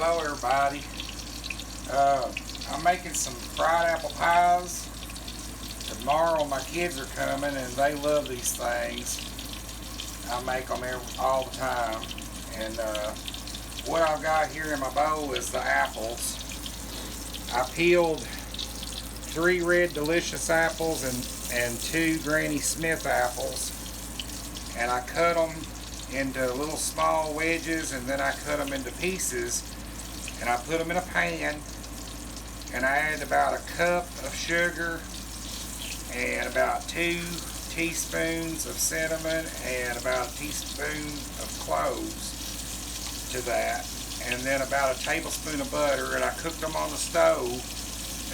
Hello everybody. I'm making some fried apple pies. Tomorrow my kids are coming and they love these things. I make them all the time. And what I've got here in my bowl is the apples. I peeled 3 red delicious apples and 2 Granny Smith apples. And I cut them into little small wedges, and then I cut them into pieces, and I put them in a pan, and I added about a cup of sugar and about 2 teaspoons of cinnamon and about a teaspoon of cloves to that, and then about a tablespoon of butter, and I cooked them on the stove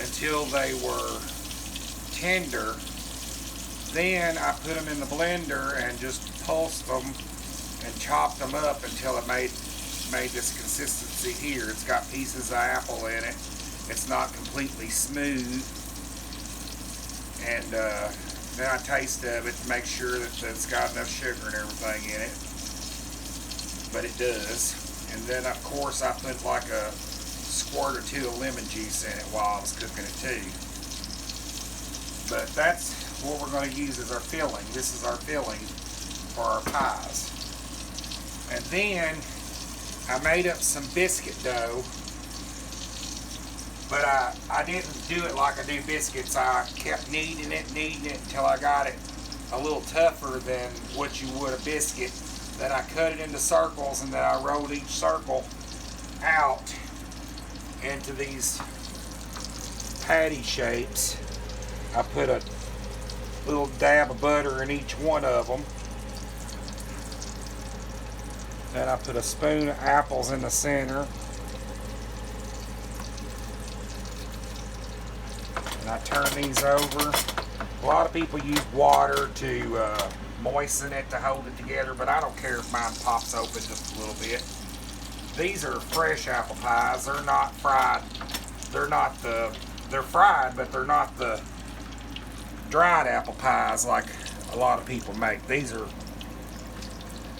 until they were tender. Then I put them in the blender and just pulsed them and chopped them up until it made this consistency here. It's got pieces of apple in it. It's not completely smooth. And then I taste of it to make sure that it's got enough sugar and everything in it. But it does. And then of course I put like a squirt or 2 of lemon juice in it while I was cooking it too. But that's what we're going to use as our filling. This is our filling for our pies. And then I made up some biscuit dough, but I didn't do it like I do biscuits. I kept kneading it until I got it a little tougher than what you would a biscuit. Then I cut it into circles, and then I rolled each circle out into these patty shapes. I put a little dab of butter in each one of them. Then I put a spoon of apples in the center. And I turn these over. A lot of people use water to moisten it to hold it together, but I don't care if mine pops open just a little bit. These are fresh apple pies. They're not fried. They're fried, but they're not the dried apple pies like a lot of people make. These are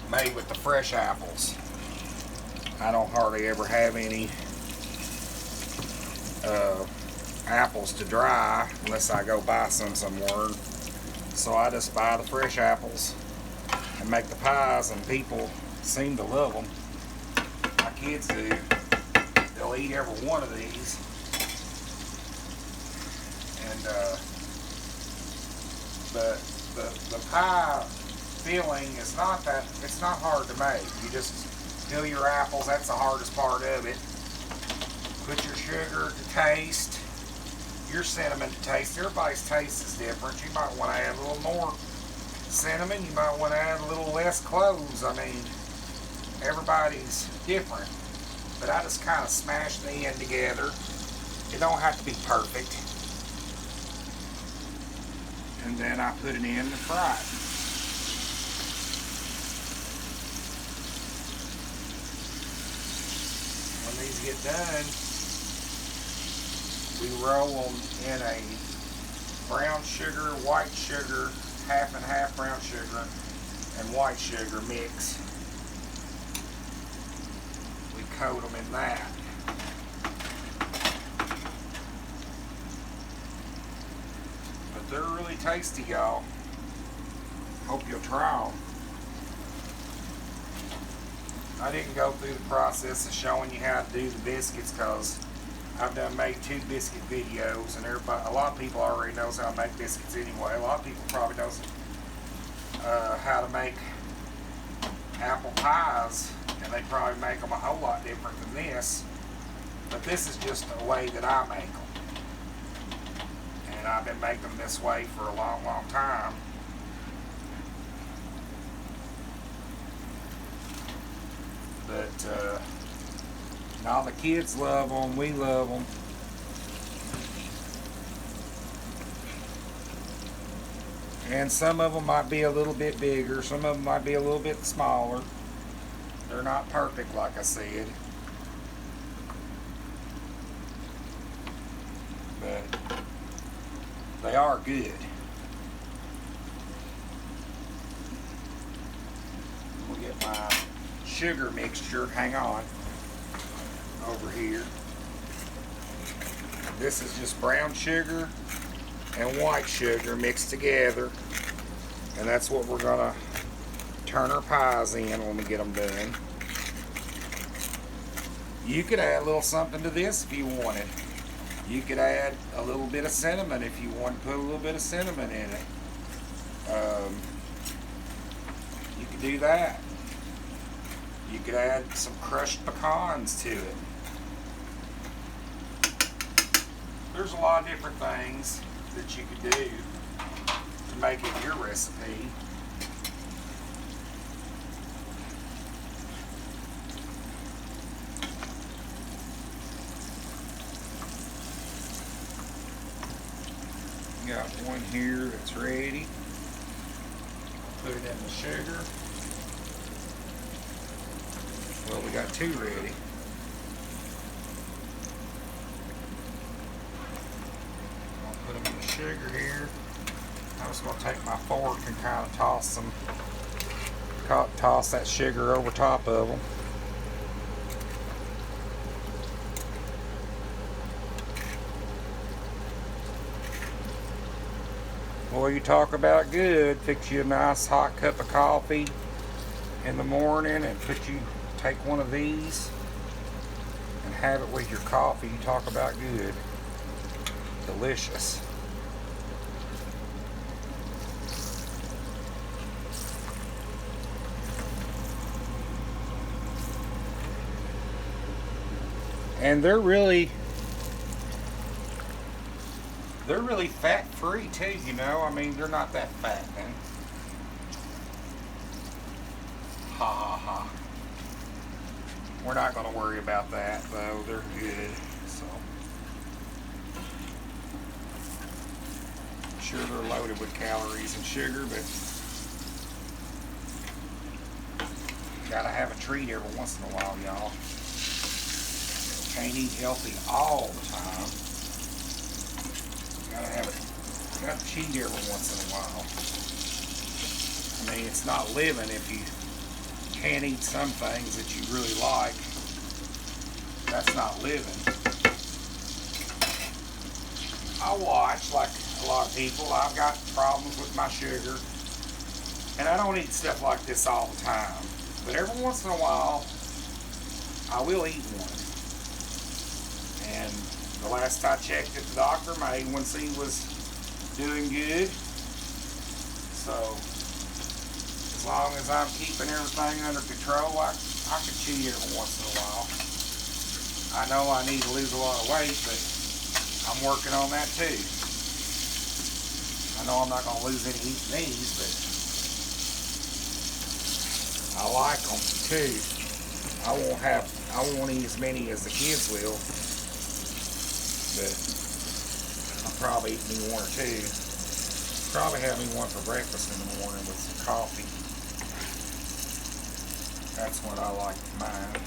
made with the fresh apples. I don't hardly ever have any apples to dry unless I go buy some somewhere. So I just buy the fresh apples and make the pies, and people seem to love them. My kids do. They'll eat every one of these. And the pie filling is it's not hard to make. You just fill your apples. That's the hardest part of it. Put your sugar to taste, your cinnamon to taste. Everybody's taste is different. You might want to add a little more cinnamon. You might want to add a little less cloves. I mean, everybody's different. But I just kind of smash the end together. It don't have to be perfect. And then I put it in to fry it. When these get done, we roll them in a brown sugar, white sugar, half and half brown sugar, and white sugar mix. We coat them in that. But they're really tasty, y'all. Hope you'll try them. I didn't go through the process of showing you how to do the biscuits because I've made 2 biscuit videos, and a lot of people already knows how to make biscuits anyway. A lot of people probably knows how to make apple pies, and they probably make them a whole lot different than this. But this is just the way that I make them. And I've been making them this way for a long, long time. But all the kids love them. We love them. And some of them might be a little bit bigger. Some of them might be a little bit smaller. They're not perfect, like I said. But they are good. We'll get my sugar mixture. Hang on. over here. This is just brown sugar and white sugar mixed together, and that's what we're gonna turn our pies in when we get them done. You could add a little something to this if you wanted. You could add a little bit of cinnamon if you want to put a little bit of cinnamon in it. You could do that. You could add some crushed pecans to it. There's a lot of different things that you could do to make it your recipe. Got one here that's ready. Put it in the sugar. Well, we got two ready. I'll put them in the sugar here. I'm just going to take my fork and kind of toss that sugar over top of them. Boy, you talk about good. Fix you a nice hot cup of coffee in the morning and take one of these and have it with your coffee. You talk about good. Delicious. And they're really fat free too, you know. I mean, they're not that fat, man. Ha ha ha. We're not going to worry about that though. They're good. So I'm sure they're loaded with calories and sugar, but gotta have a treat every once in a while, y'all. Can't eat healthy all the time. Gotta cheat every once in a while. I mean, it's not living if you can't eat some things that you really like. That's not living. I watch, like a lot of people, I've got problems with my sugar, and I don't eat stuff like this all the time. But every once in a while, I will eat one. And the last I checked at the doctor, my A1C was doing good. So, as long as I'm keeping everything under control, I can cheat every once in a while. I know I need to lose a lot of weight, but I'm working on that too. I know I'm not going to lose any eating these, but I like them too. I won't eat as many as the kids will, but I'll probably eat me one or two. Probably have me one for breakfast in the morning with some coffee. That's what I like with mine.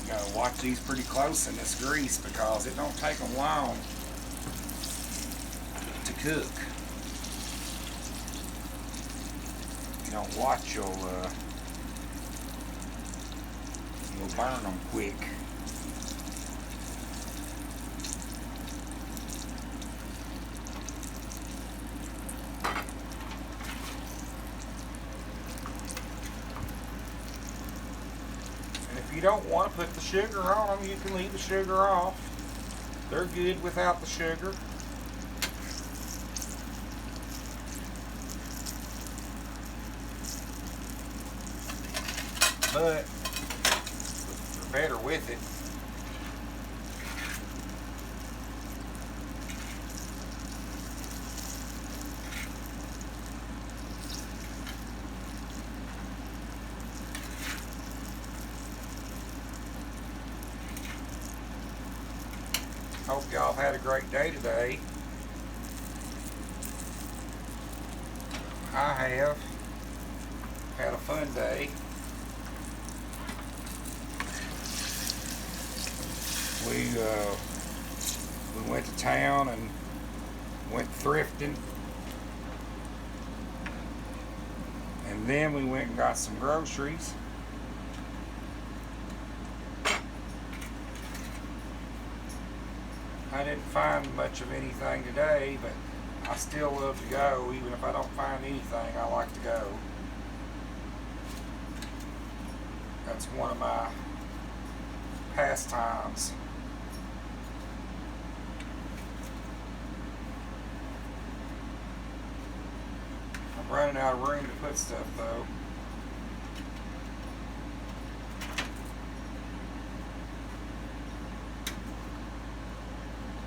You gotta watch these pretty close in this grease because it don't take them long to cook. If you don't watch, you'll burn them quick. And if you don't want to put the sugar on them, you can leave the sugar off. They're good without the sugar. But they're better with it. Hope y'all had a great day today. I have had a fun day. We We went to town and went thrifting. And then we went and got some groceries. I didn't find much of anything today, but I still love to go. Even if I don't find anything, I like to go. That's one of my pastimes. I'm running out of room to put stuff though.